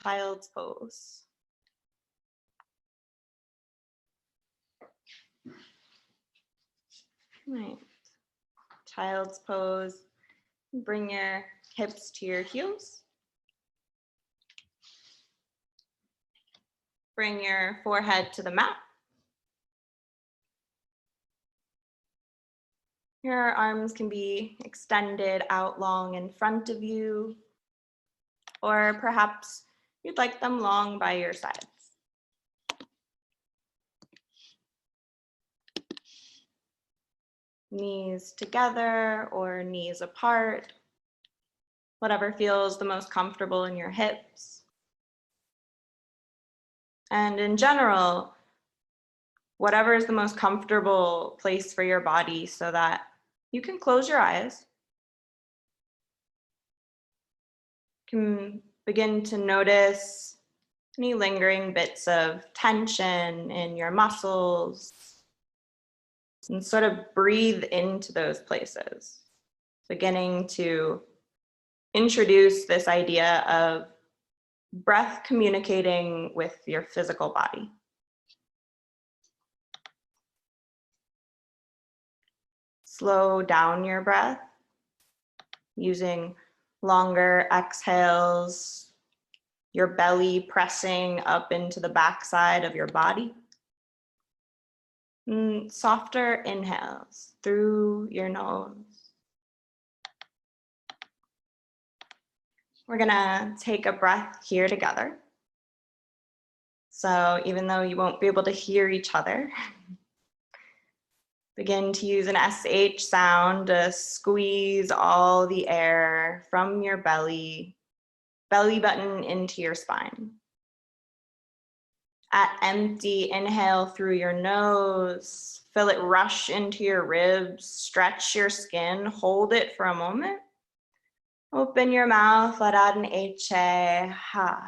child's pose. Right. Child's pose. Bring your hips to your heels. Bring your forehead to the mat. Your arms can be extended out long in front of you, or perhaps you'd like them long by your sides. Knees together or knees apart, whatever feels the most comfortable in your hips. And in general, whatever is the most comfortable place for your body so that you can close your eyes. You can begin to notice any lingering bits of tension in your muscles and sort of breathe into those places, beginning to introduce this idea of breath communicating with your physical body. Slow down your breath using longer exhales, your belly pressing up into the backside of your body. And softer inhales through your nose. We're gonna take a breath here together. So even though you won't be able to hear each other, begin to use an SH sound to squeeze all the air from your belly button into your spine. At empty, inhale through your nose, feel it rush into your ribs, stretch your skin, hold it for a moment. Open your mouth, let out an HA, ha.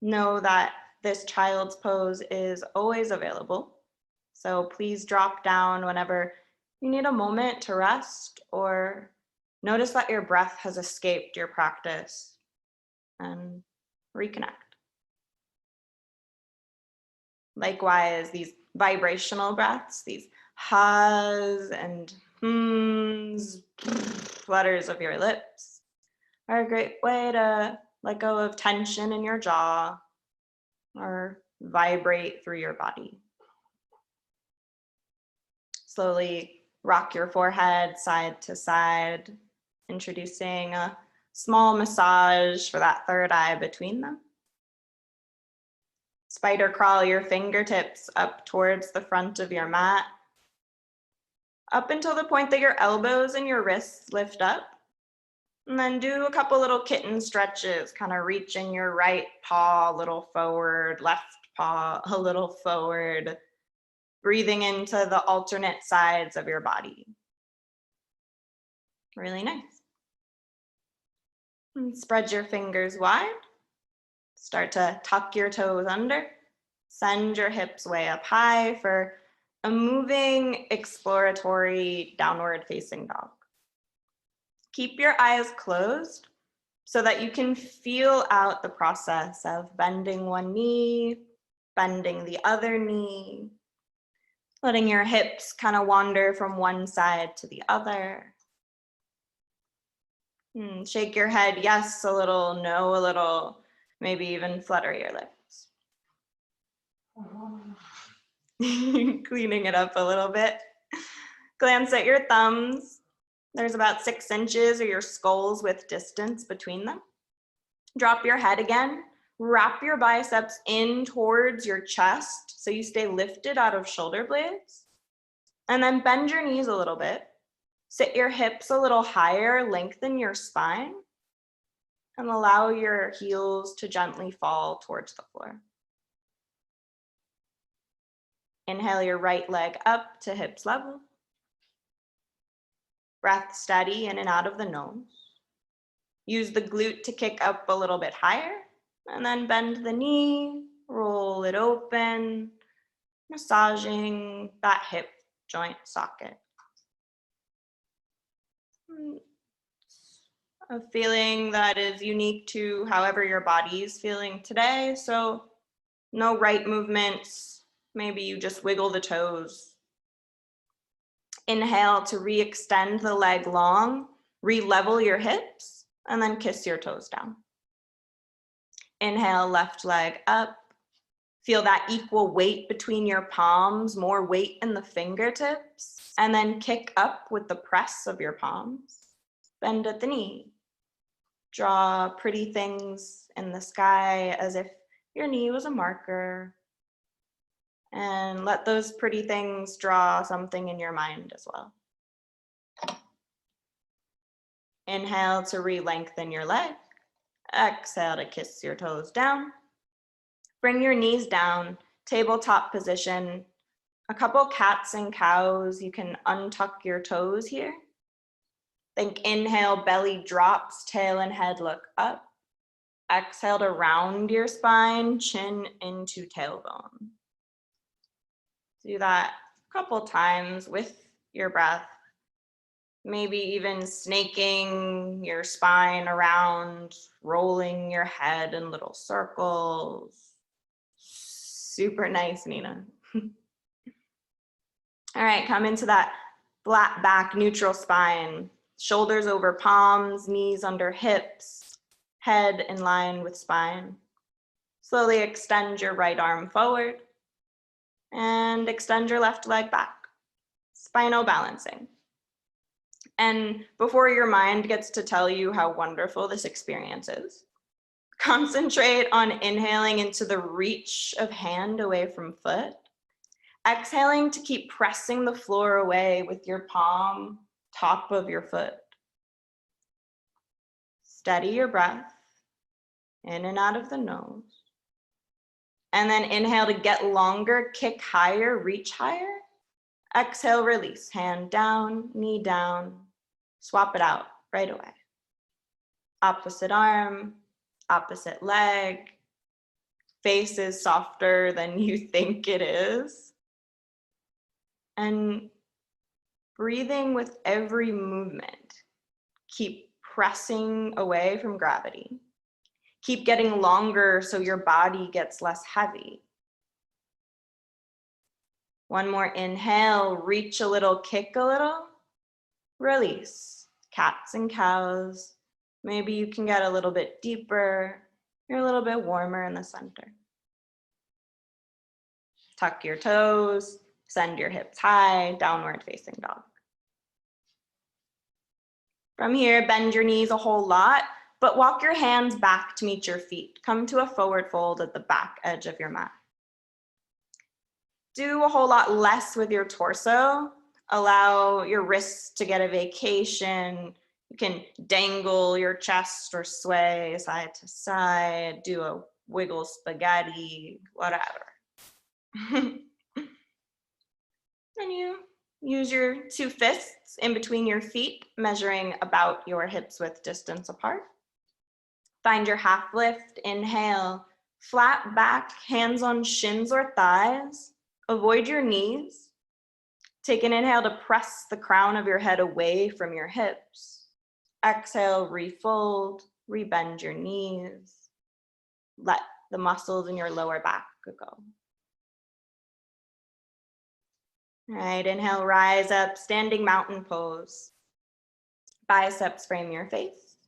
Know that this child's pose is always available. So please drop down whenever you need a moment to rest or notice that your breath has escaped your practice and reconnect. Likewise, these vibrational breaths, these ha's and hmms, flutters of your lips are a great way to let go of tension in your jaw or vibrate through your body. Slowly rock your forehead side to side, introducing a small massage for that third eye between them. Spider crawl your fingertips up towards the front of your mat, up until the point that your elbows and your wrists lift up. And then do a couple little kitten stretches, kind of reaching your right paw a little forward, left paw a little forward, breathing into the alternate sides of your body. Really nice. And spread your fingers wide. Start to tuck your toes under. Send your hips way up high for a moving, exploratory, downward facing dog. Keep your eyes closed so that you can feel out the process of bending one knee, bending the other knee, letting your hips kind of wander from one side to the other. Shake your head, yes, a little, no, a little, maybe even flutter your lips. Cleaning it up a little bit. Glance at your thumbs. There's about 6 inches of your skull's width distance between them. Drop your head again. Wrap your biceps in towards your chest so you stay lifted out of shoulder blades. And then bend your knees a little bit. Sit your hips a little higher, lengthen your spine, and allow your heels to gently fall towards the floor. Inhale your right leg up to hips level. Breath steady in and out of the nose. Use the glute to kick up a little bit higher, and then bend the knee, roll it open, massaging that hip joint socket. a feeling that is unique to however your body is feeling today. So no right movements. Maybe you just wiggle the toes. Inhale to re-extend the leg long, re-level your hips, and then kiss your toes down. Inhale, left leg up. Feel that equal weight between your palms, more weight in the fingertips, and then kick up with the press of your palms. Bend at the knee. Draw pretty things in the sky as if your knee was a marker. And let those pretty things draw something in your mind as well. Inhale to re-lengthen your leg. Exhale to kiss your toes down. Bring your knees down, tabletop position. A couple cats and cows. You can untuck your toes here. Think inhale, belly drops, tail and head look up. Exhale to round your spine, chin into tailbone. Do that a couple times with your breath. Maybe even snaking your spine around, rolling your head in little circles. Super nice, Nina. All right, come into that flat back, neutral spine. Shoulders over palms, knees under hips, head in line with spine. Slowly extend your right arm forward and extend your left leg back. Spinal balancing. And before your mind gets to tell you how wonderful this experience is, concentrate on inhaling into the reach of hand away from foot. Exhaling to keep pressing the floor away with your palm, top of your foot. Steady your breath, in and out of the nose. And then inhale to get longer, kick higher, reach higher. Exhale, release, hand down, knee down. Swap it out right away. Opposite arm, opposite leg. Face is softer than you think it is. And breathing with every movement. Keep pressing away from gravity. Keep getting longer so your body gets less heavy. One more inhale, reach a little, kick a little. Release, cats and cows. Maybe you can get a little bit deeper. You're a little bit warmer in the center. Tuck your toes, send your hips high, downward facing dog. From here, bend your knees a whole lot, but walk your hands back to meet your feet. Come to a forward fold at the back edge of your mat. Do a whole lot less with your torso. Allow your wrists to get a vacation. You can dangle your chest or sway side to side, do a wiggle spaghetti, whatever. And you use your two fists in between your feet, measuring about your hips width distance apart. Find your half lift, inhale, flat back, hands on shins or thighs. Avoid your knees. Take an inhale to press the crown of your head away from your hips. Exhale, refold, rebend your knees. Let the muscles in your lower back go. All right, inhale, rise up, standing mountain pose. Biceps frame your face.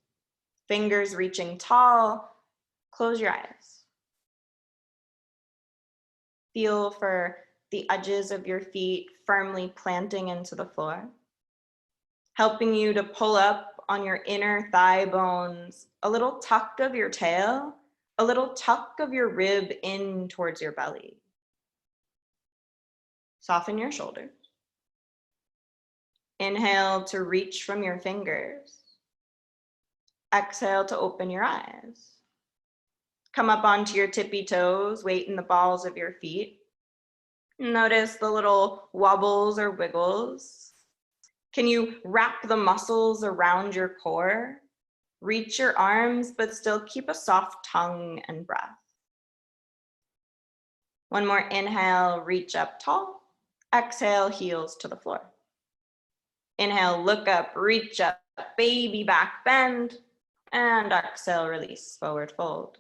Fingers reaching tall. Close your eyes. Feel for the edges of your feet firmly planting into the floor, helping you to pull up on your inner thigh bones, a little tuck of your tail, a little tuck of your rib in towards your belly. Soften your shoulders. Inhale to reach from your fingers. Exhale to open your eyes. Come up onto your tippy toes, weight in the balls of your feet. Notice the little wobbles or wiggles. Can you wrap the muscles around your core? Reach your arms, but still keep a soft tongue and breath. One more inhale, reach up tall. Exhale, heels to the floor. Inhale, look up, reach up, baby back bend. And exhale, release, forward fold.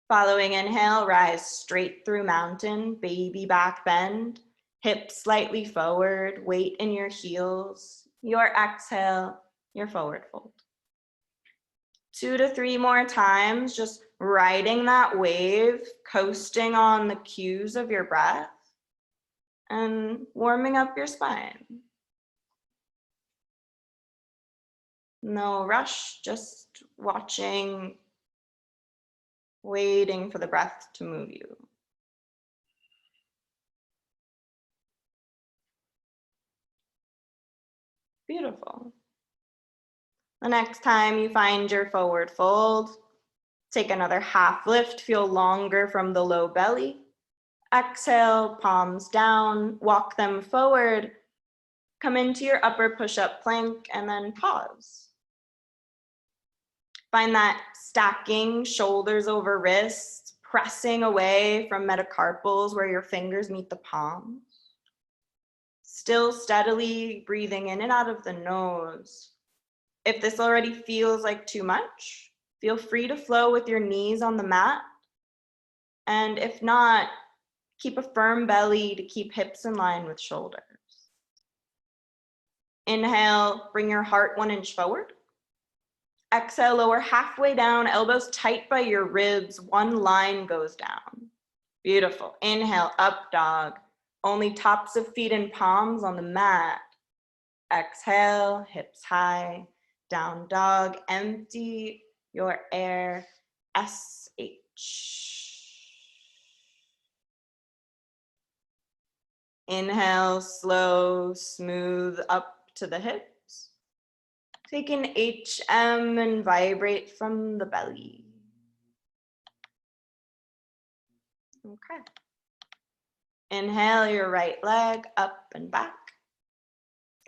Following inhale, rise straight through mountain, baby back bend, hips slightly forward, weight in your heels. Your exhale, your forward fold. 2 to 3 more times, just riding that wave, coasting on the cues of your breath, and warming up your spine. No rush, just watching, waiting for the breath to move you. Beautiful. The next time you find your forward fold, take another half lift, feel longer from the low belly. Exhale, palms down, walk them forward. Come into your upper push-up plank and then pause. Find that stacking, shoulders over wrists, pressing away from metacarpals where your fingers meet the palms. Still steadily breathing in and out of the nose. If this already feels like too much, feel free to flow with your knees on the mat. And if not, keep a firm belly to keep hips in line with shoulders. Inhale, bring your heart 1 inch forward. Exhale, lower halfway down, elbows tight by your ribs, one line goes down. Beautiful. Inhale, up dog. Only tops of feet and palms on the mat. Exhale, hips high, down dog, empty your air, SH. Inhale, slow, smooth up to the hips. Take an HM and vibrate from the belly. Okay. Inhale your right leg up and back.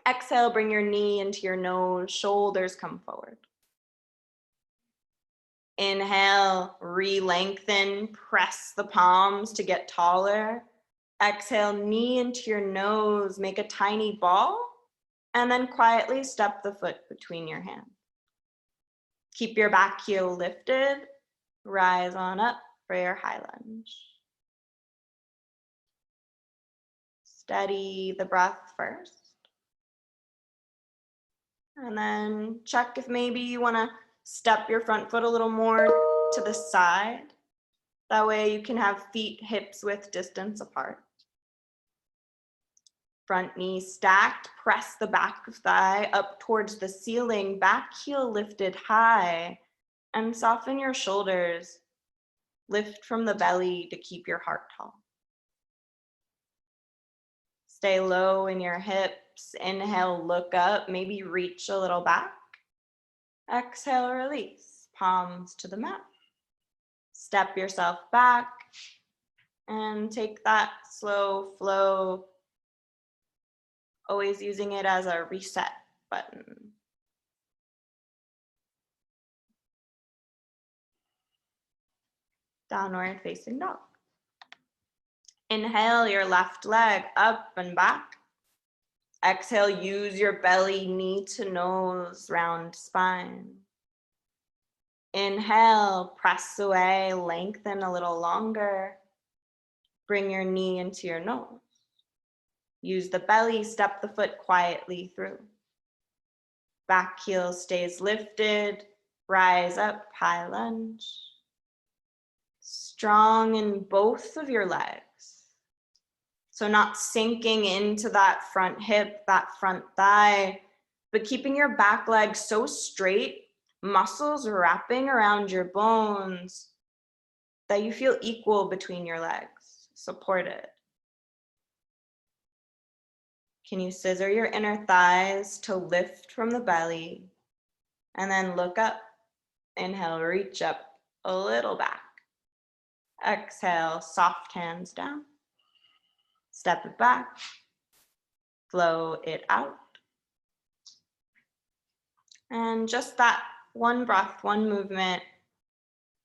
Exhale, bring your knee into your nose, shoulders come forward. Inhale, re-lengthen, press the palms to get taller. Exhale, knee into your nose, make a tiny ball, and then quietly step the foot between your hands. Keep your back heel lifted, rise on up for your high lunge. Steady the breath first. And then check if maybe you want to step your front foot a little more to the side. That way you can have feet, hips width distance apart. Front knee stacked, press the back thigh up towards the ceiling, back heel lifted high, and soften your shoulders. Lift from the belly to keep your heart tall. Stay low in your hips. Inhale, look up, maybe reach a little back. Exhale, release, palms to the mat. Step yourself back and take that slow flow, always using it as a reset button. Downward facing dog. Inhale your left leg up and back. Exhale, use your belly, knee to nose, round spine. Inhale, press away, lengthen a little longer. Bring your knee into your nose. Use the belly, step the foot quietly through. Back heel stays lifted, rise up, high lunge. Strong in both of your legs. So not sinking into that front hip, that front thigh, but keeping your back leg so straight, muscles wrapping around your bones, that you feel equal between your legs, supported. Can you scissor your inner thighs to lift from the belly and then look up? Inhale, reach up a little back. Exhale, soft hands down. Step it back. Flow it out. And just that one breath, one movement.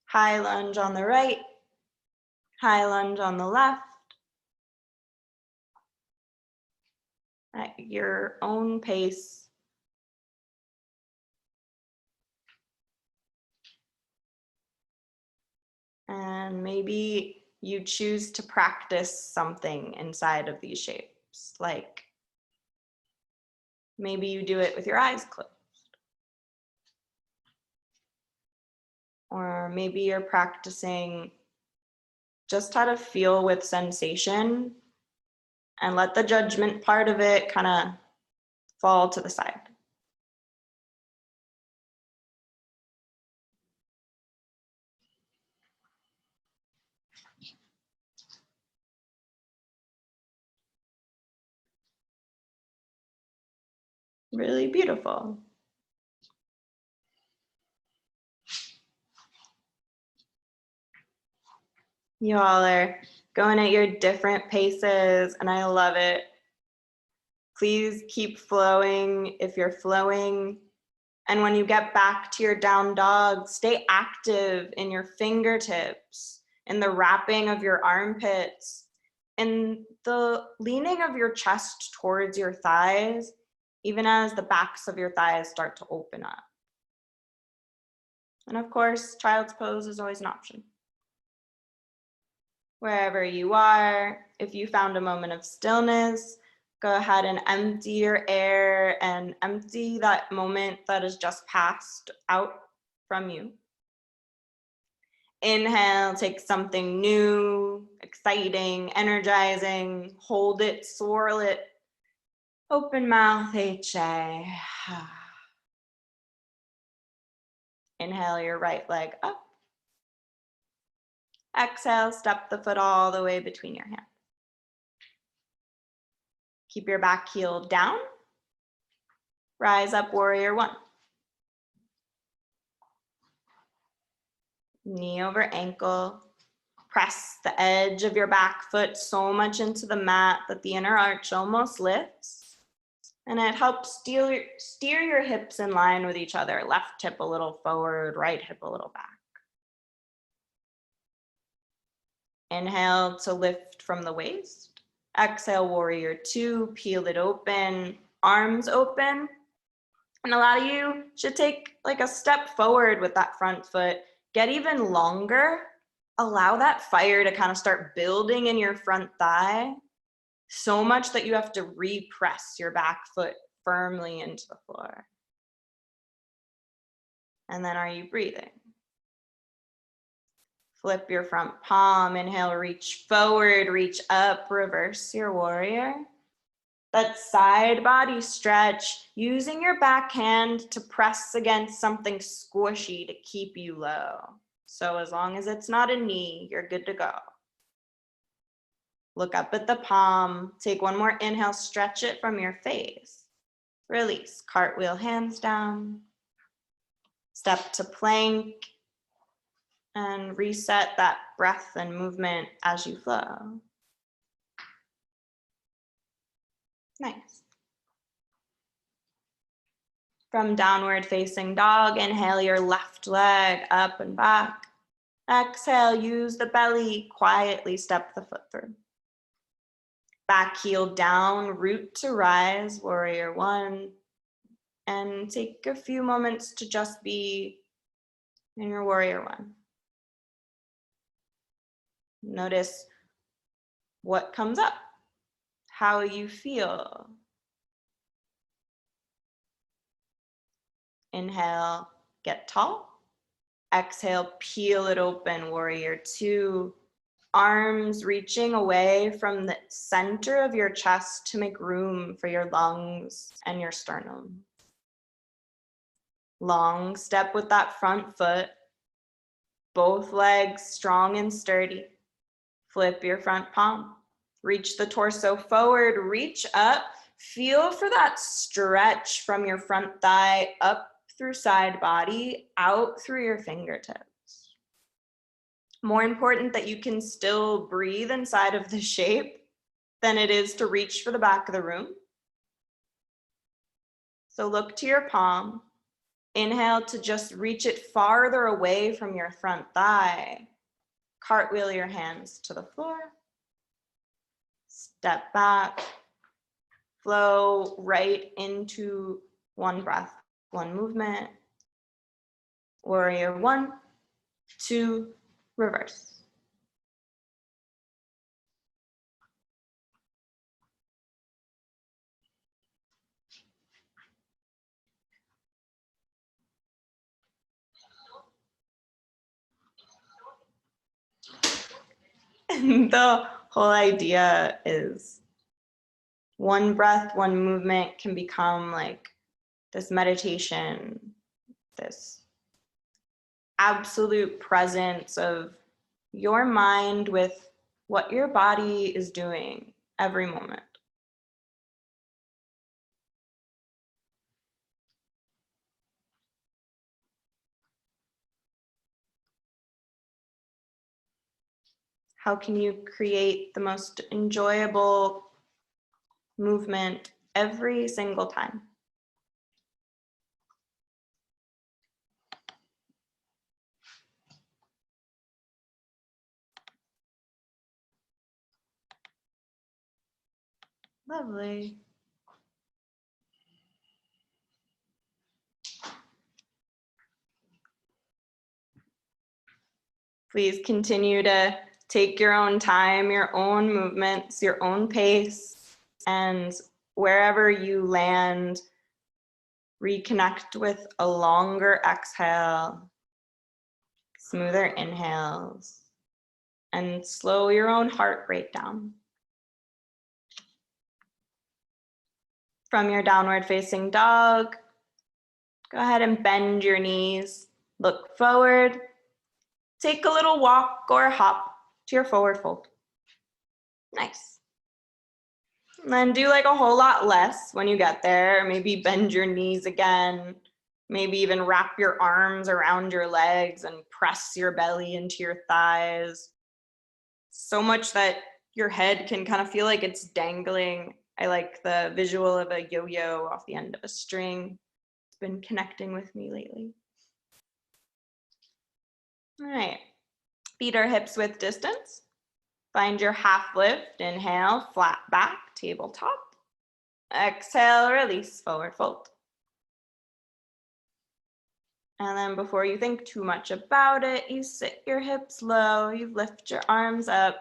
High lunge on the right, high lunge on the left. At your own pace. And maybe you choose to practice something inside of these shapes, like maybe you do it with your eyes closed. Or maybe you're practicing just how to feel with sensation and let the judgment part of it kind of fall to the side. Really beautiful. You all are going at your different paces, and I love it. Please keep flowing if you're flowing. And when you get back to your down dog, stay active in your fingertips, in the wrapping of your armpits, in the leaning of your chest towards your thighs, even as the backs of your thighs start to open up. And of course, child's pose is always an option. Wherever you are, if you found a moment of stillness, go ahead and empty your air and empty that moment that has just passed out from you. Inhale, take something new, exciting, energizing, hold it, swirl it. Open mouth, HA. Inhale your right leg up. Exhale, step the foot all the way between your hands. Keep your back heel down. Rise up, warrior one. Knee over ankle. Press the edge of your back foot so much into the mat that the inner arch almost lifts. And it helps steer your hips in line with each other. Left hip a little forward, right hip a little back. Inhale to lift from the waist. Exhale, warrior two, peel it open, arms open. And a lot of you should take like a step forward with that front foot, get even longer. Allow that fire to kind of start building in your front thigh so much that you have to repress your back foot firmly into the floor. And then are you breathing? Flip your front palm, inhale, reach forward, reach up, reverse your warrior. That side body stretch, using your back hand to press against something squishy to keep you low. So as long as it's not a knee, you're good to go. Look up at the palm, take one more inhale, stretch it from your face. Release, cartwheel, hands down. Step to plank. And reset that breath and movement as you flow. Nice. From downward facing dog, inhale your left leg up and back. Exhale, use the belly, quietly step the foot through. Back heel down, root to rise, warrior one. And take a few moments to just be in your warrior one. Notice what comes up, how you feel. Inhale, get tall. Exhale, peel it open, warrior two. Arms reaching away from the center of your chest to make room for your lungs and your sternum. Long step with that front foot. Both legs strong and sturdy. Flip your front palm. Reach the torso forward, reach up. Feel for that stretch from your front thigh up through side body, out through your fingertips. More important that you can still breathe inside of the shape than it is to reach for the back of the room. So look to your palm. Inhale to just reach it farther away from your front thigh. Cartwheel your hands to the floor. Step back. Flow right into one breath, one movement. Warrior one, two, reverse. The whole idea is one breath, one movement can become like this meditation, this absolute presence of your mind with what your body is doing every moment. How can you create the most enjoyable movement every single time? Lovely. Please continue to take your own time, your own movements, your own pace, and wherever you land, reconnect with a longer exhale, smoother inhales, and slow your own heart rate down. From your downward facing dog, go ahead and bend your knees, look forward, take a little walk or hop to your forward fold. Nice. And then do like a whole lot less when you get there. Maybe bend your knees again. Maybe even wrap your arms around your legs and press your belly into your thighs. So much that your head can kind of feel like it's dangling. I like the visual of a yo-yo off the end of a string. It's been connecting with me lately. All right, feet or hips width distance. Find your half lift, inhale, flat back, tabletop. Exhale, release, forward fold. And then before you think too much about it, you sit your hips low, you lift your arms up.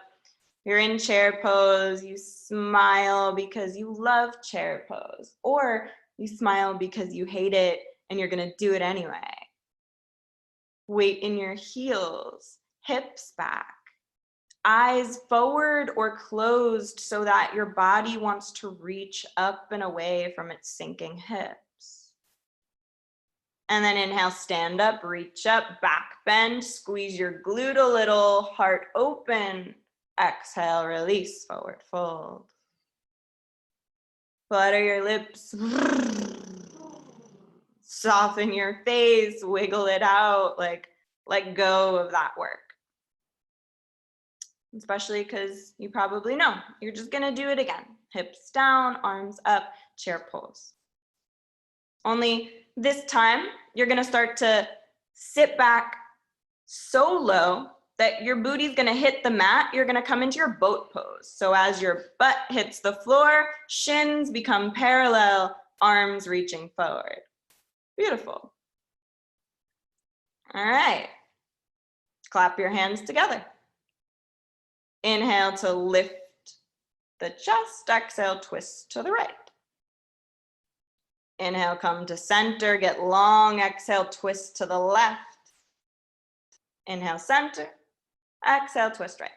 You're in chair pose, you smile because you love chair pose, or you smile because you hate it and you're gonna do it anyway. Weight in your heels, hips back, eyes forward or closed so that your body wants to reach up and away from its sinking hips. And then inhale, stand up, reach up, back bend, squeeze your glute a little, heart open. Exhale, release, forward fold. Flutter your lips. Soften your face, wiggle it out, like let go of that work. Especially because you probably know you're just gonna do it again. Hips down, arms up, chair pose. Only this time, you're gonna start to sit back so low that your booty's gonna hit the mat. You're gonna come into your boat pose. So as your butt hits the floor, shins become parallel, arms reaching forward. Beautiful. All right. Clap your hands together. Inhale to lift the chest. Exhale, twist to the right. Inhale, come to center, get long. Exhale, twist to the left. Inhale, center. Exhale, twist right.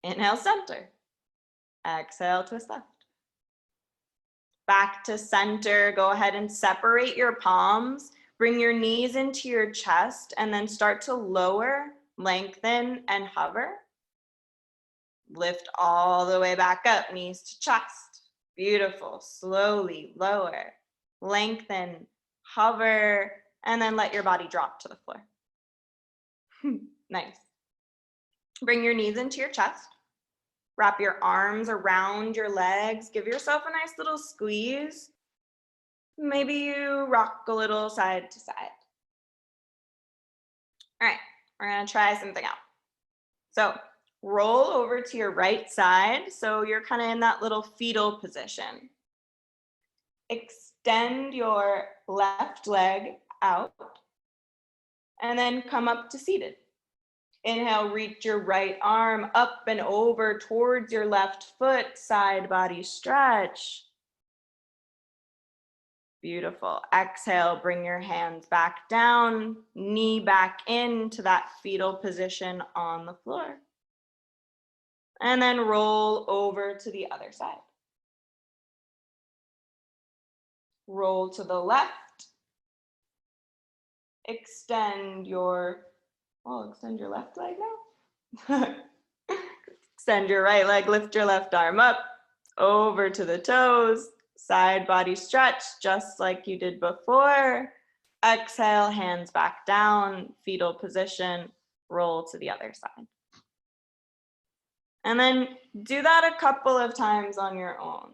Inhale, center. Exhale, twist left. Back to center. Go ahead and separate your palms. Bring your knees into your chest and then start to lower, lengthen, and hover. Lift all the way back up, knees to chest. Beautiful. Slowly lower, lengthen, hover, and then let your body drop to the floor. Nice. Bring your knees into your chest. Wrap your arms around your legs. Give yourself a nice little squeeze. Maybe you rock a little side to side. All right, we're gonna try something out. So roll over to your right side. So you're kind of in that little fetal position. Extend your left leg out and then come up to seated. Inhale, reach your right arm up and over towards your left foot, side body stretch. Beautiful. Exhale, bring your hands back down, knee back into that fetal position on the floor. And then roll over to the other side. Roll to the left. Extend your left leg now. Extend your right leg, lift your left arm up, over to the toes, side body stretch, just like you did before. Exhale, hands back down, fetal position, roll to the other side. And then do that a couple of times on your own.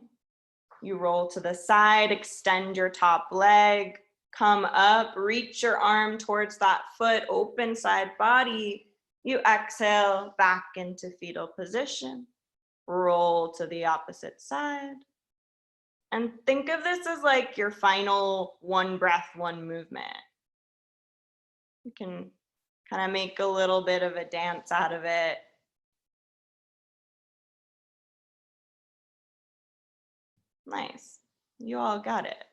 You roll to the side, extend your top leg, come up, reach your arm towards that foot, open side body. You exhale back into fetal position, roll to the opposite side. And think of this as like your final one breath, one movement. You can kind of make a little bit of a dance out of it. Nice. You all got it.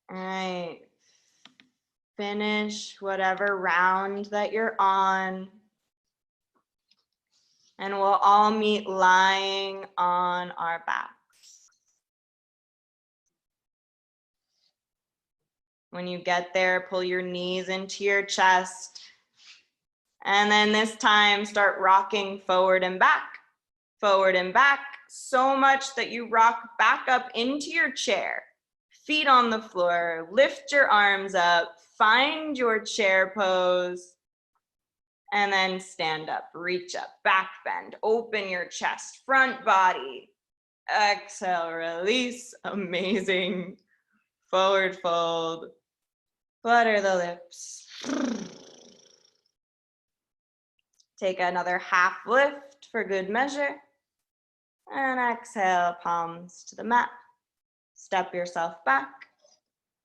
All right. Finish whatever round that you're on. And we'll all meet lying on our backs. When you get there, pull your knees into your chest. And then this time, start rocking forward and back, so much that you rock back up into your chair. Feet on the floor, lift your arms up, find your chair pose, and then stand up, reach up, back bend, open your chest, front body. Exhale, release, amazing. Forward fold, flutter the lips. Take another half lift for good measure. And exhale, palms to the mat. Step yourself back.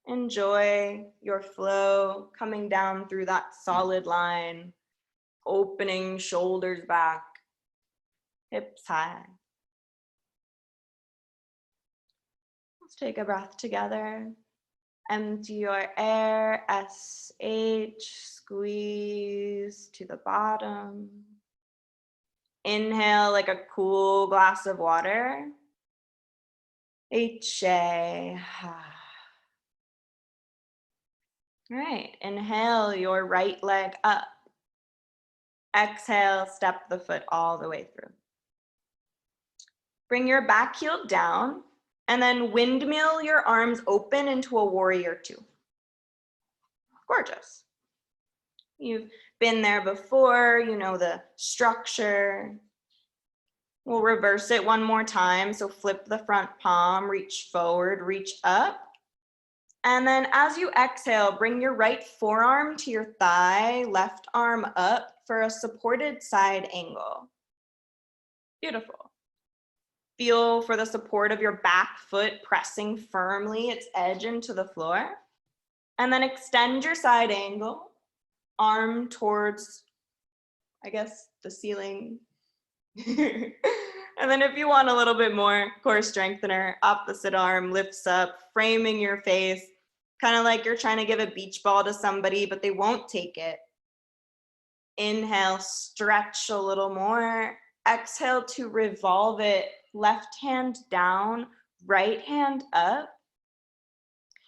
Enjoy your flow coming down through that solid line. Opening shoulders back, hips high. Let's take a breath together. Empty your air, SH, squeeze to the bottom. Inhale like a cool glass of water. HA. All right, inhale your right leg up. Exhale, step the foot all the way through. Bring your back heel down and then windmill your arms open into a warrior two. Gorgeous. You've been there before, you know the structure. We'll reverse it one more time. So flip the front palm, reach forward, reach up. And then as you exhale, bring your right forearm to your thigh, left arm up for a supported side angle. Beautiful. Feel for the support of your back foot pressing firmly its edge into the floor. And then extend your side angle, arm towards, I guess, the ceiling. And then if you want a little bit more core strengthener, opposite arm lifts up, framing your face, kind of like you're trying to give a beach ball to somebody, but they won't take it. Inhale, stretch a little more. Exhale to revolve it, left hand down, right hand up.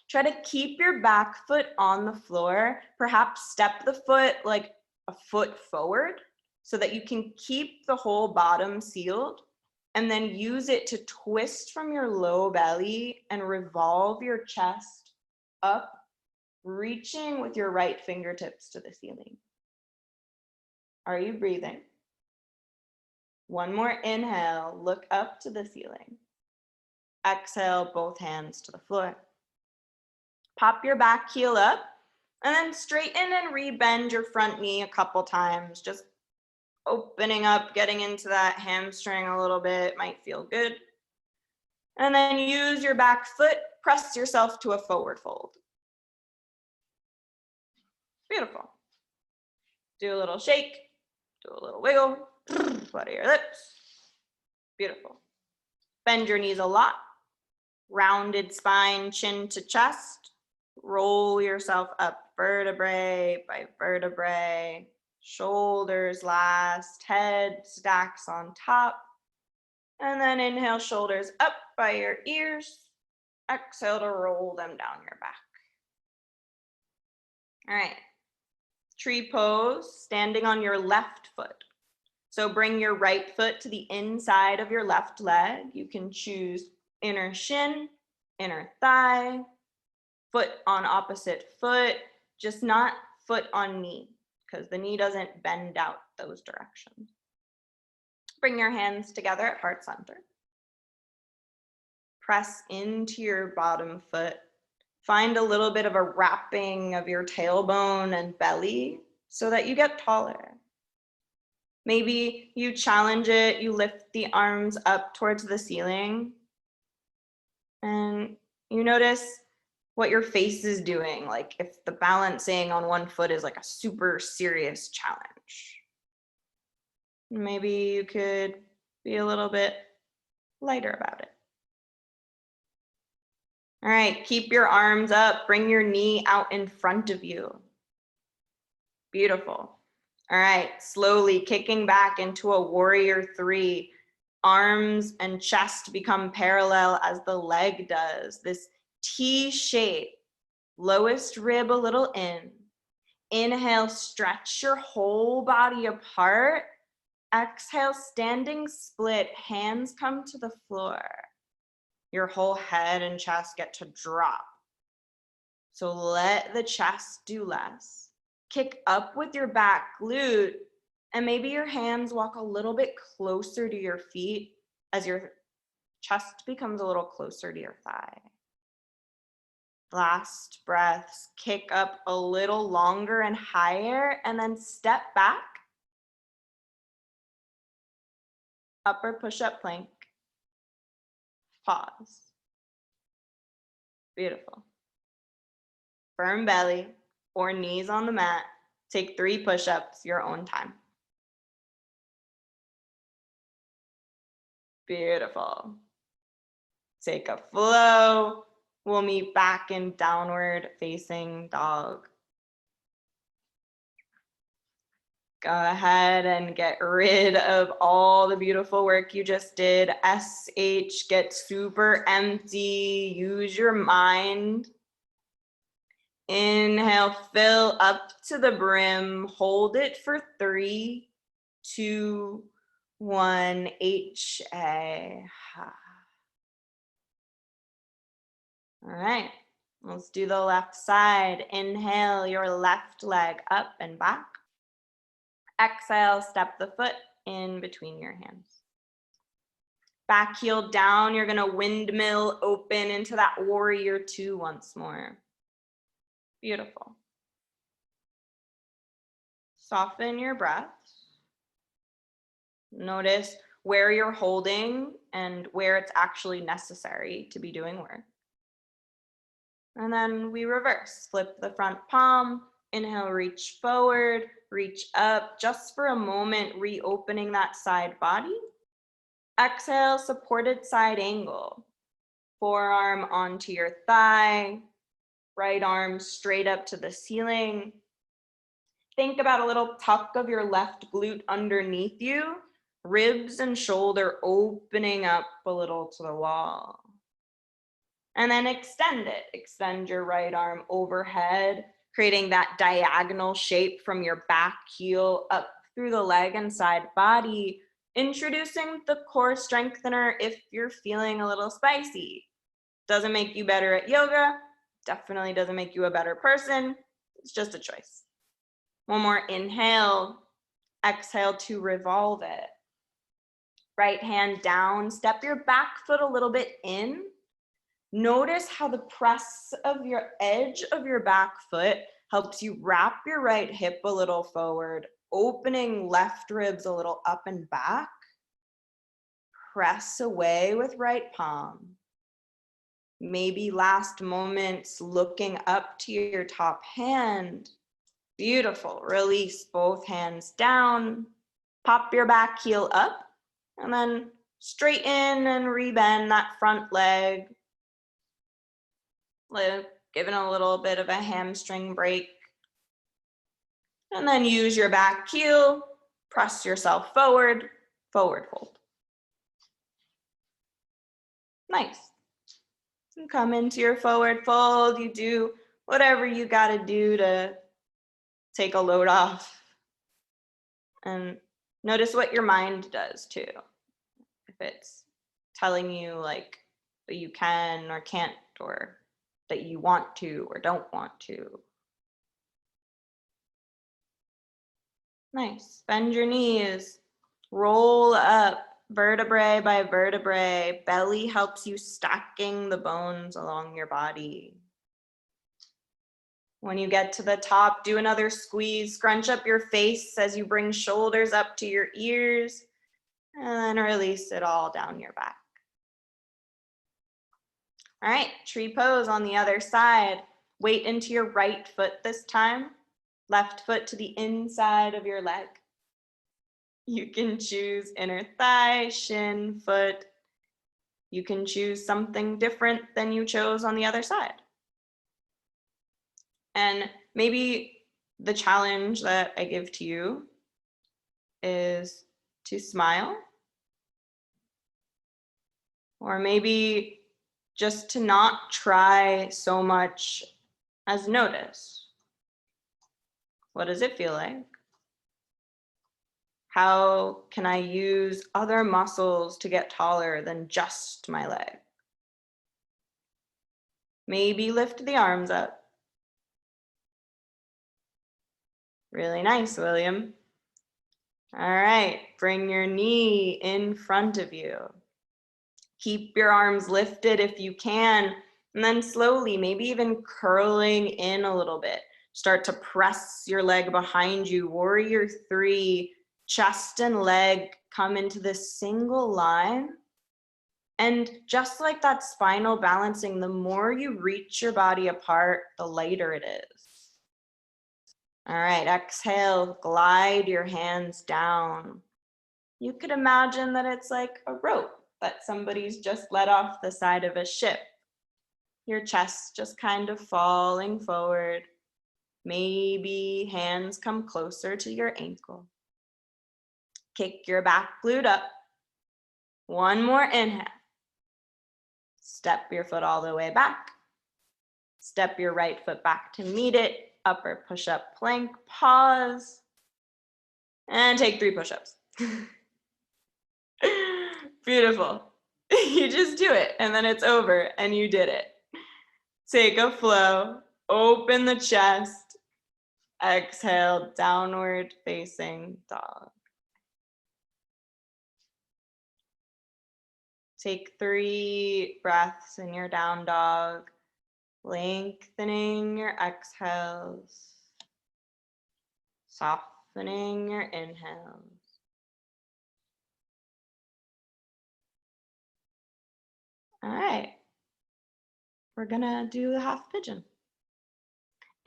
Try to keep your back foot on the floor. Perhaps step the foot like a foot forward so that you can keep the whole bottom sealed, and then use it to twist from your low belly and revolve your chest up, reaching with your right fingertips to the ceiling. Are you breathing? One more inhale, look up to the ceiling. Exhale, both hands to the floor. Pop your back heel up, and then straighten and rebend your front knee a couple times, just opening up, getting into that hamstring a little bit, might feel good. And then use your back foot, press yourself to a forward fold. Beautiful. Do a little shake, do a little wiggle, flutter your lips. Beautiful. Bend your knees a lot. Rounded spine, chin to chest. Roll yourself up vertebrae by vertebrae. Shoulders last, head stacks on top. And then inhale, shoulders up by your ears. Exhale to roll them down your back. All right. Tree pose, standing on your left foot. So bring your right foot to the inside of your left leg. You can choose inner shin, inner thigh, foot on opposite foot, just not foot on knee, because the knee doesn't bend out those directions. Bring your hands together at heart center. Press into your bottom foot. Find a little bit of a wrapping of your tailbone and belly so that you get taller. Maybe you challenge it, you lift the arms up towards the ceiling, and you notice what your face is doing, like if the balancing on one foot is like a super serious challenge. Maybe you could be a little bit lighter about it. All right, keep your arms up, bring your knee out in front of you. Beautiful. All right, slowly kicking back into a warrior three. Arms and chest become parallel as the leg does. This T shape, lowest rib a little in. Inhale, stretch your whole body apart. Exhale, standing split, hands come to the floor. Your whole head and chest get to drop. So let the chest do less. Kick up with your back glute, and maybe your hands walk a little bit closer to your feet as your chest becomes a little closer to your thigh. Last breaths, kick up a little longer and higher, and then step back. Upper push-up plank. Pause. Beautiful. Firm belly or knees on the mat. Take 3 push-ups, your own time. Beautiful. Take a flow. We'll meet back in downward facing dog. Go ahead and get rid of all the beautiful work you just did. SH, get super empty. Use your mind. Inhale, fill up to the brim. Hold it for 3, 2, 1. HA. All right, let's do the left side. Inhale, your left leg up and back. Exhale, step the foot in between your hands. Back heel down, you're gonna windmill open into that warrior 2 once more. Beautiful. Soften your breath. Notice where you're holding and where it's actually necessary to be doing work. And then we reverse, flip the front palm, inhale, reach forward, reach up, just for a moment, reopening that side body. Exhale, supported side angle. Forearm onto your thigh, right arm straight up to the ceiling. Think about a little tuck of your left glute underneath you, ribs and shoulder opening up a little to the wall. And then extend it. Extend your right arm overhead, creating that diagonal shape from your back heel up through the leg and side body, introducing the core strengthener if you're feeling a little spicy. Doesn't make you better at yoga, definitely doesn't make you a better person, it's just a choice. One more inhale, exhale to revolve it. Right hand down, step your back foot a little bit in. Notice how the press of your edge of your back foot helps you wrap your right hip a little forward, opening left ribs a little up and back. Press away with right palm. Maybe last moments looking up to your top hand. Beautiful. Release both hands down. Pop your back heel up and then straighten and rebend that front leg. Giving a little bit of a hamstring break And then use your back heel, press yourself forward, forward fold. Nice. And come into your forward fold. You do whatever you gotta do to take a load off. And notice what your mind does too. If it's telling you like that you can or can't, or that you want to or don't want to. Nice. Bend your knees. Roll up vertebrae by vertebrae. Belly helps you stacking the bones along your body. When you get to the top, do another squeeze. Scrunch up your face as you bring shoulders up to your ears, and then release it all down your back. All right, tree pose on the other side. Weight into your right foot this time. Left foot to the inside of your leg. You can choose inner thigh, shin, foot. You can choose something different than you chose on the other side. And maybe the challenge that I give to you is to smile. Or maybe just to not try so much as notice. What does it feel like? How can I use other muscles to get taller than just my leg? Maybe lift the arms up. Really nice, William. All right, bring your knee in front of you. Keep your arms lifted if you can, and then slowly, maybe even curling in a little bit. Start to press your leg behind you. Warrior 3, chest and leg come into this single line. And just like that spinal balancing, the more you reach your body apart, the lighter it is. All right, exhale, glide your hands down. You could imagine that it's like a rope that somebody's just let off the side of a ship. Your chest just kind of falling forward. Maybe hands come closer to your ankle. Kick your back glute up. One more inhale. Step your foot all the way back. Step your right foot back to meet it. Upper push-up plank, pause. And take 3 push-ups. Beautiful. You just do it and then it's over and you did it. Take a flow, open the chest. Exhale, downward facing dog. Take 3 breaths in your down dog, lengthening your exhales, softening your inhales. All right, we're gonna do the half pigeon.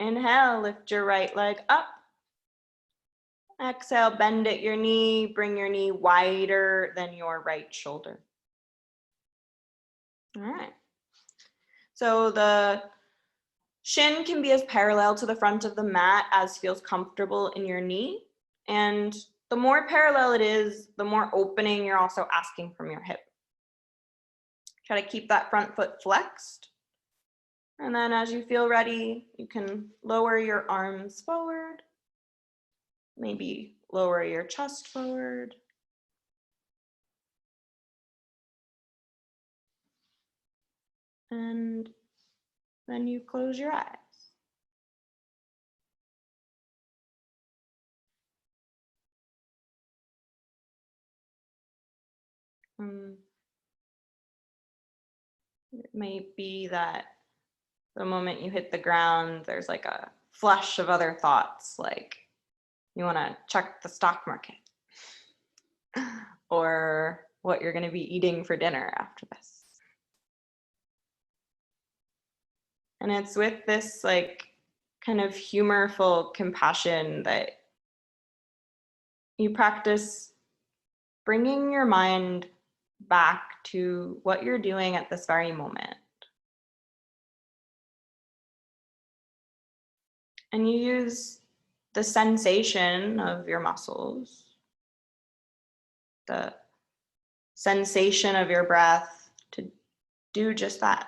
Inhale, lift your right leg up. Exhale, bend at your knee, bring your knee wider than your right shoulder. All right. So the shin can be as parallel to the front of the mat as feels comfortable in your knee. And the more parallel it is, the more opening you're also asking from your hip. Try to keep that front foot flexed. And then as you feel ready, you can lower your arms forward. Maybe lower your chest forward. And then you close your eyes. It may be that the moment you hit the ground, there's like a flush of other thoughts, like you want to check the stock market or what you're going to be eating for dinner after this. And it's with this like kind of humorful compassion that you practice bringing your mind back to what you're doing at this very moment. And you use the sensation of your muscles, the sensation of your breath to do just that.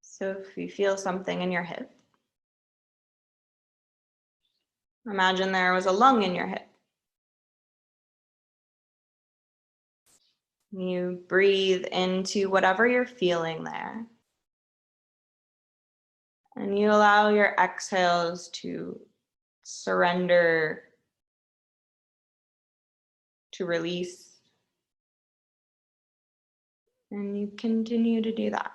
So if you feel something in your hip, imagine there was a lung in your hip. You breathe into whatever you're feeling there. And you allow your exhales to surrender, to release. And you continue to do that.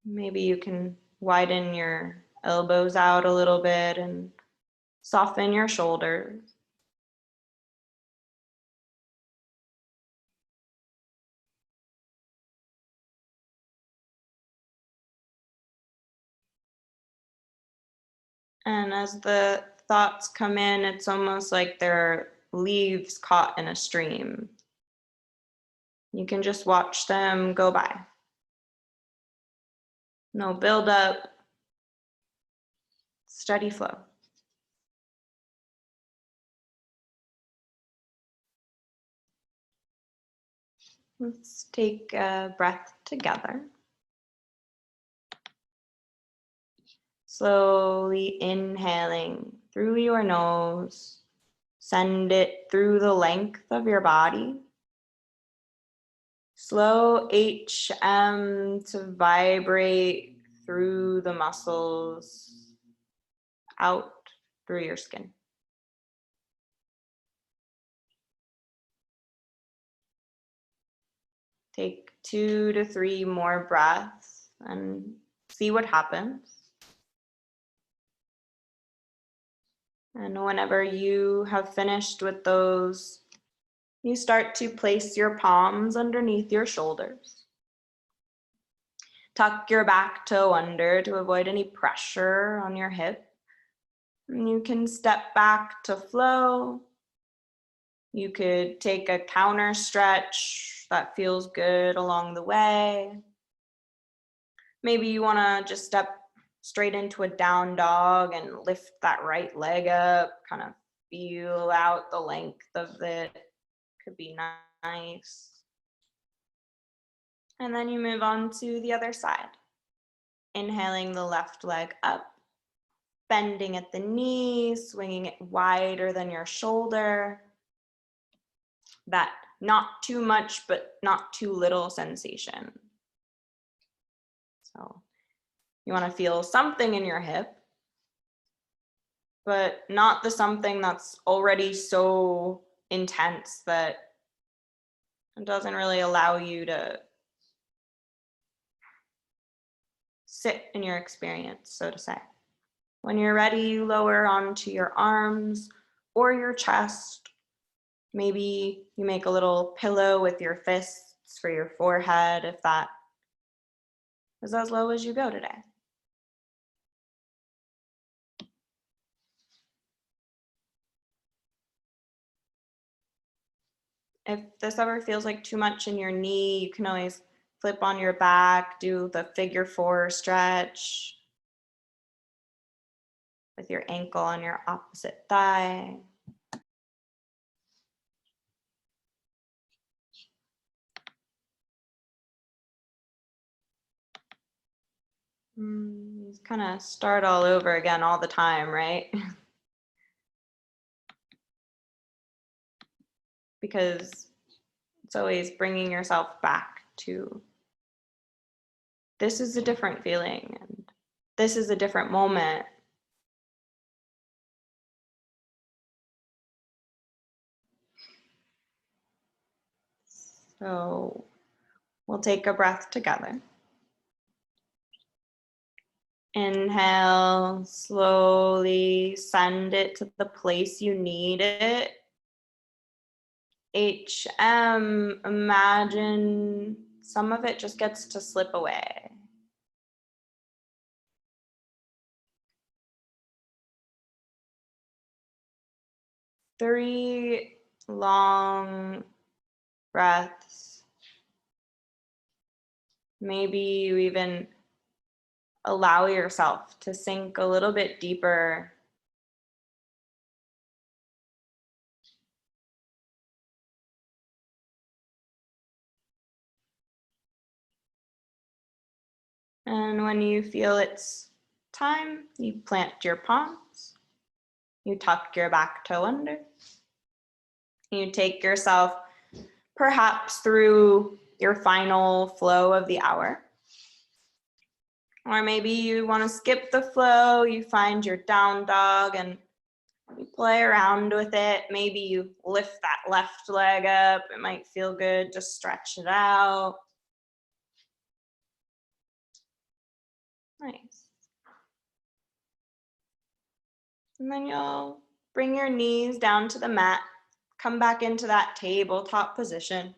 Maybe you can widen your elbows out a little bit and soften your shoulders. And as the thoughts come in, it's almost like they're leaves caught in a stream. You can just watch them go by. No build up, steady flow. Let's take a breath together. Slowly inhaling through your nose. Send it through the length of your body. Slow HM to vibrate through the muscles, out through your skin. Take 2 to 3 more breaths and see what happens. And whenever you have finished with those, you start to place your palms underneath your shoulders. Tuck your back toe under to avoid any pressure on your hip. And you can step back to flow. You could take a counter stretch that feels good along the way. Maybe you want to just step straight into a down dog and lift that right leg up, kind of feel out the length of it. Could be nice. And then you move on to the other side. Inhaling the left leg up, bending at the knee, swinging it wider than your shoulder. That not too much, but not too little sensation. So you want to feel something in your hip, but not the something that's already so intense that it doesn't really allow you to sit in your experience, so to say. When you're ready, you lower onto your arms or your chest. Maybe you make a little pillow with your fists for your forehead if that is as low as you go today. If this ever feels like too much in your knee, you can always flip on your back, do the figure 4 stretch with your ankle on your opposite thigh. You kind of start all over again all the time, right? Because it's always bringing yourself back to this is a different feeling and this is a different moment. So we'll take a breath together. Inhale, slowly send it to the place you need it. HM, imagine some of it just gets to slip away. Three long breaths. Maybe you even allow yourself to sink a little bit deeper. And when you feel it's time, you plant your palms, you tuck your back toe under, you take yourself perhaps through your final flow of the hour. Or maybe you want to skip the flow, you find your down dog and you play around with it. Maybe you lift that left leg up. It might feel good, just stretch it out. Nice. And then you'll bring your knees down to the mat, come back into that tabletop position.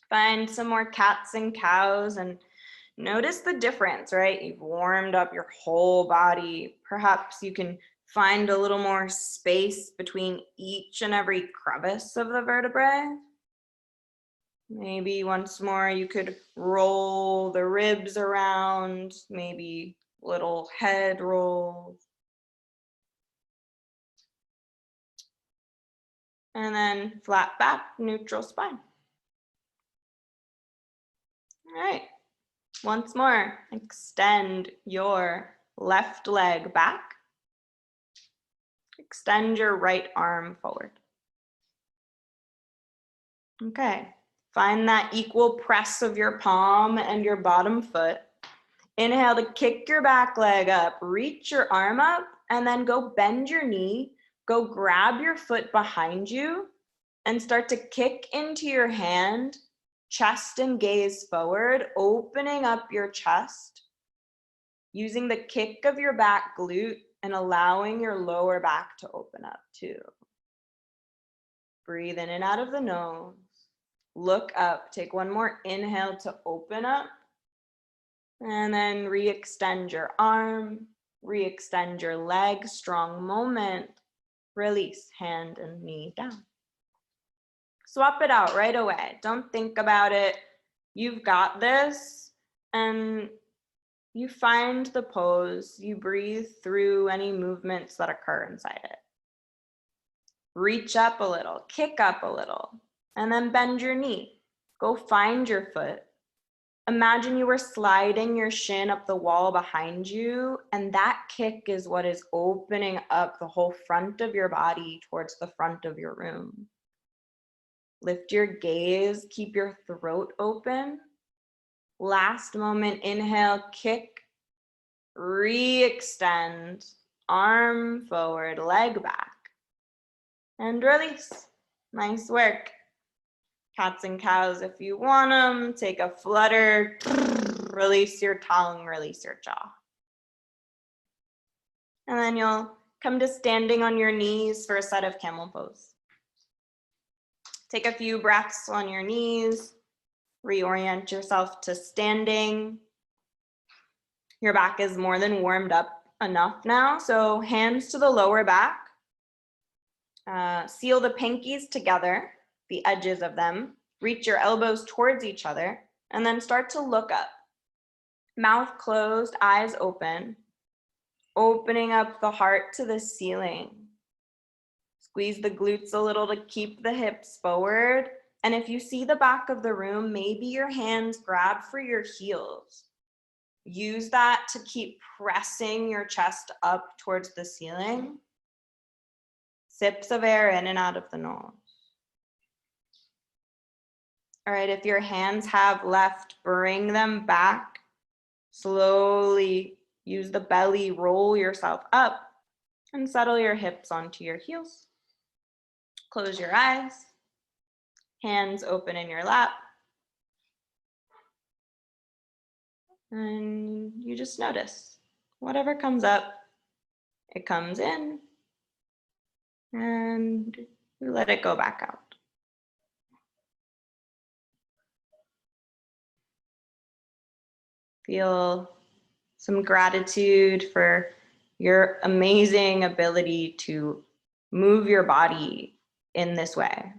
Find some more cats and cows and notice the difference, right? You've warmed up your whole body. Perhaps you can find a little more space between each and every crevice of the vertebrae. Maybe once more you could roll the ribs around, maybe little head rolls. And then flat back, neutral spine. All right. Once more, extend your left leg back. Extend your right arm forward. Okay. Find that equal press of your palm and your bottom foot. Inhale to kick your back leg up, reach your arm up, and then go bend your knee. Go grab your foot behind you and start to kick into your hand, chest and gaze forward, opening up your chest, using the kick of your back glute and allowing your lower back to open up too. Breathe in and out of the nose. Look up. Take one more inhale to open up. And then re-extend your arm. Re-extend your leg. Strong moment. Release hand and knee down. Swap it out right away. Don't think about it. You've got this. And you find the pose. You breathe through any movements that occur inside it. Reach up a little. Kick up a little. And then bend your knee. Go find your foot. Imagine you were sliding your shin up the wall behind you, and that kick is what is opening up the whole front of your body towards the front of your room. Lift your gaze, keep your throat open. Last moment, inhale, kick, re-extend, arm forward, leg back, and release. Nice work. Cats and cows, if you want them, take a flutter, release your tongue, release your jaw. And then you'll come to standing on your knees for a set of camel pose. Take a few breaths on your knees, reorient yourself to standing. Your back is more than warmed up enough now, so hands to the lower back. Seal the pinkies together, the edges of them, reach your elbows towards each other, and then start to look up. Mouth closed, eyes open, opening up the heart to the ceiling. Squeeze the glutes a little to keep the hips forward. And if you see the back of the room, maybe your hands grab for your heels. Use that to keep pressing your chest up towards the ceiling. Sips of air in and out of the nose. All right, if your hands have left, bring them back. Slowly use the belly, roll yourself up and settle your hips onto your heels. Close your eyes, hands open in your lap. And you just notice whatever comes up, it comes in and you let it go back out. Feel some gratitude for your amazing ability to move your body in this way.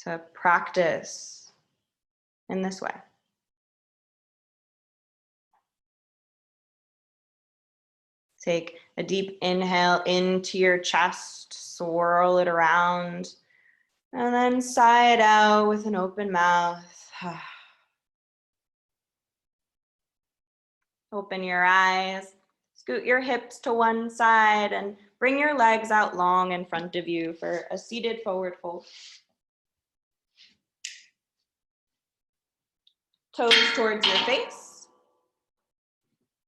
to practice in this way. Take a deep inhale into your chest, swirl it around, and then sigh it out with an open mouth. Open your eyes, scoot your hips to one side, and bring your legs out long in front of you for a seated forward fold. Toes towards your face.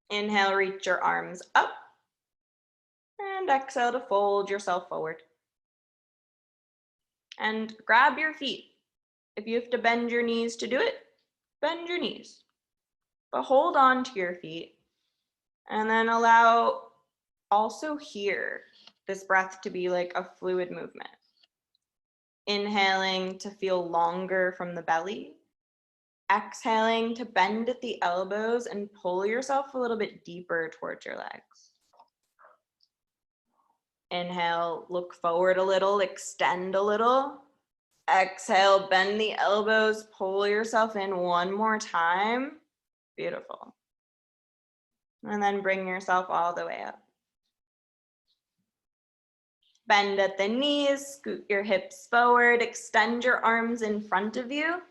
Inhale, reach your arms up. And exhale to fold yourself forward. And grab your feet. If you have to bend your knees to do it, bend your knees. But hold on to your feet. And then allow also here this breath to be like a fluid movement. Inhaling to feel longer from the belly. Exhaling to bend at the elbows and pull yourself a little bit deeper towards your legs. Inhale, look forward a little, extend a little. Exhale, bend the elbows, pull yourself in one more time. Beautiful. And then bring yourself all the way up. Bend at the knees, scoot your hips forward, extend your arms in front of you,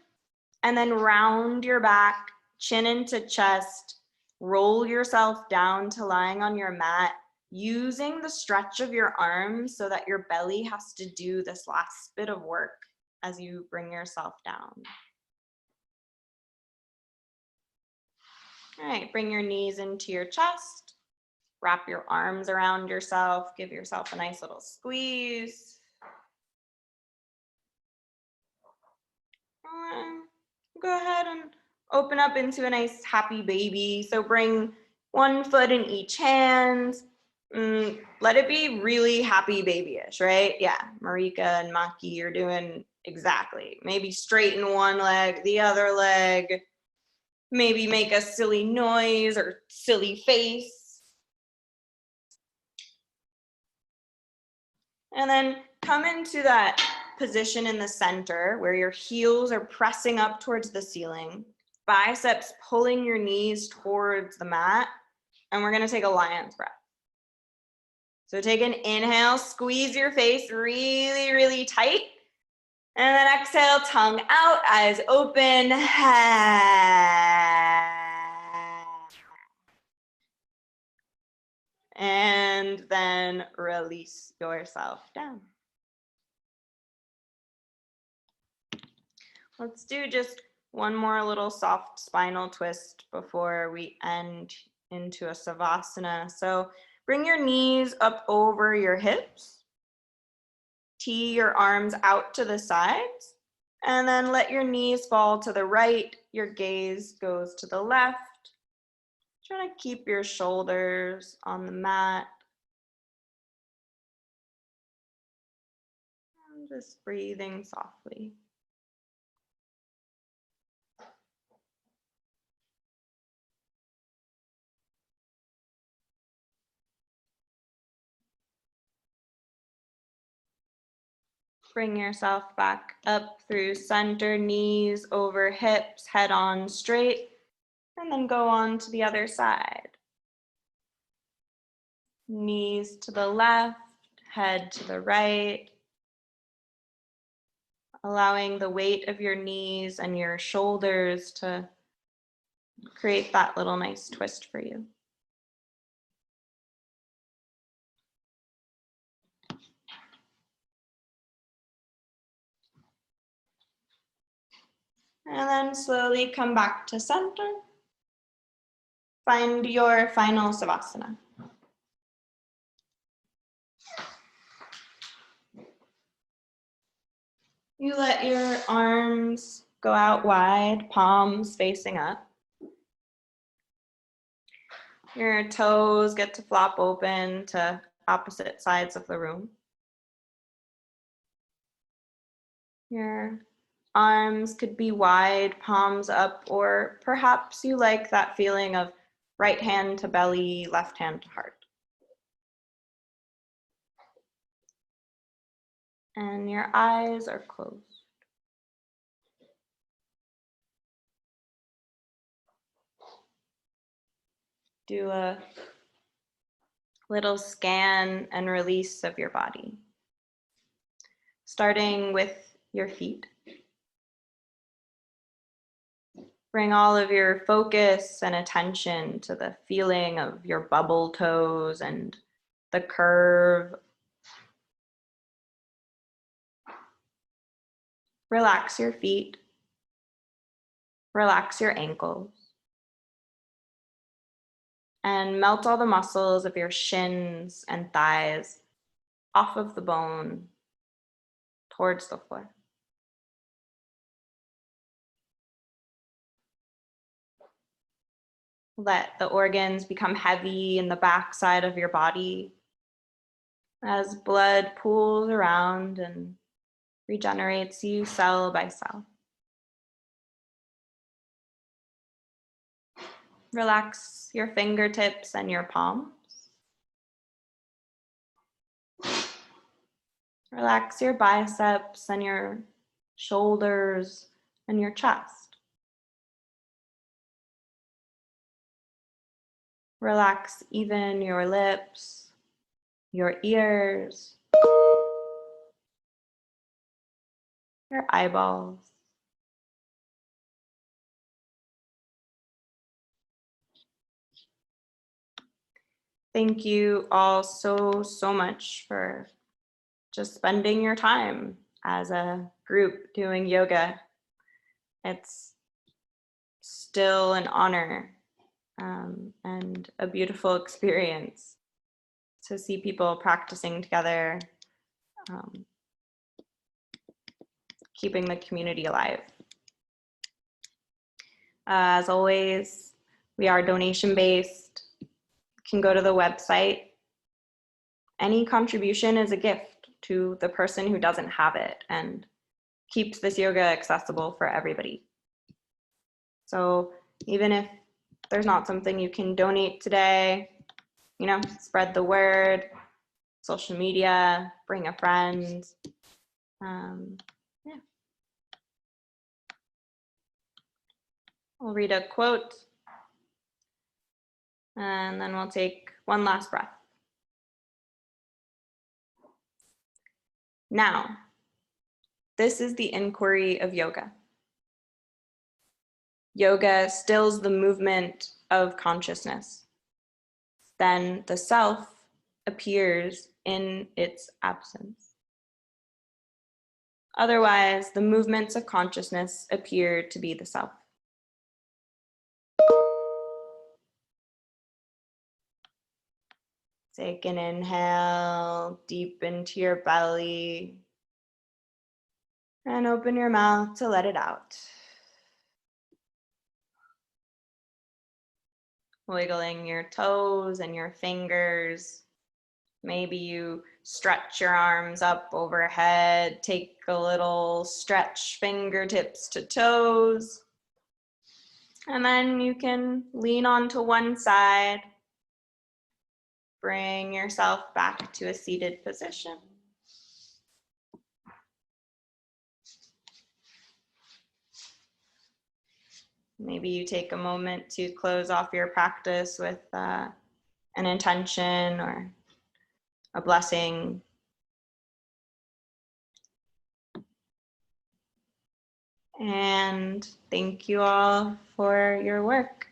and then round your back, chin into chest, roll yourself down to lying on your mat, using the stretch of your arms so that your belly has to do this last bit of work as you bring yourself down. All right, bring your knees into your chest, wrap your arms around yourself, give yourself a nice little squeeze. Go ahead and open up into a nice happy baby. So bring one foot in each hand. Let it be really happy babyish, right? Yeah, Marika and Maki are doing exactly. Maybe straighten one leg, the other leg. Maybe make a silly noise or silly face. And then come into that position in the center where your heels are pressing up towards the ceiling, biceps pulling your knees towards the mat, and we're gonna take a lion's breath. So take an inhale, squeeze your face really, really tight, and then exhale, tongue out, eyes open. And then release yourself down. Let's do just one more little soft spinal twist before we end into a savasana. So bring your knees up over your hips. Tee your arms out to the sides. And then let your knees fall to the right. Your gaze goes to the left. Try to keep your shoulders on the mat. And just breathing softly. Bring yourself back up through center, knees over hips, head on straight, and then go on to the other side. Knees to the left, head to the right. Allowing the weight of your knees and your shoulders to create that little nice twist for you. And then slowly come back to center. Find your final savasana. You let your arms go out wide, palms facing up. Your toes get to flop open to opposite sides of the room. Your arms could be wide, palms up, or perhaps you like that feeling of right hand to belly, left hand to heart. And your eyes are closed. do a little scan and release of your body, starting with your feet. Bring all of your focus and attention to the feeling of your bubble toes and the curve. Relax your feet. Relax your ankles. And melt all the muscles of your shins and thighs off of the bone towards the floor. Let the organs become heavy in the backside of your body as blood pools around and regenerates you cell by cell. Relax your fingertips and your palms. Relax your biceps and your shoulders and your chest. Relax even your lips, your ears, your eyeballs. Thank you all so much for just spending your time as a group doing yoga. It's still an honor and a beautiful experience to see people practicing together, keeping the community alive. As always, we are donation-based. You can go to the website. Any contribution is a gift to the person who doesn't have it and keeps this yoga accessible for everybody. So even if there's not something you can donate today, you know, spread the word, social media, bring a friend. Yeah. I'll read a quote and then we'll take one last breath. Now, this is the inquiry of yoga. Yoga stills the movement of consciousness. Then the self appears in its absence. Otherwise, the movements of consciousness appear to be the self. Take an inhale deep into your belly and open your mouth to let it out. Wiggling your toes and your fingers. Maybe you stretch your arms up overhead, take a little stretch fingertips to toes. And then you can lean onto one side. Bring yourself back to a seated position. Maybe you take a moment to close off your practice with an intention or a blessing. And thank you all for your work.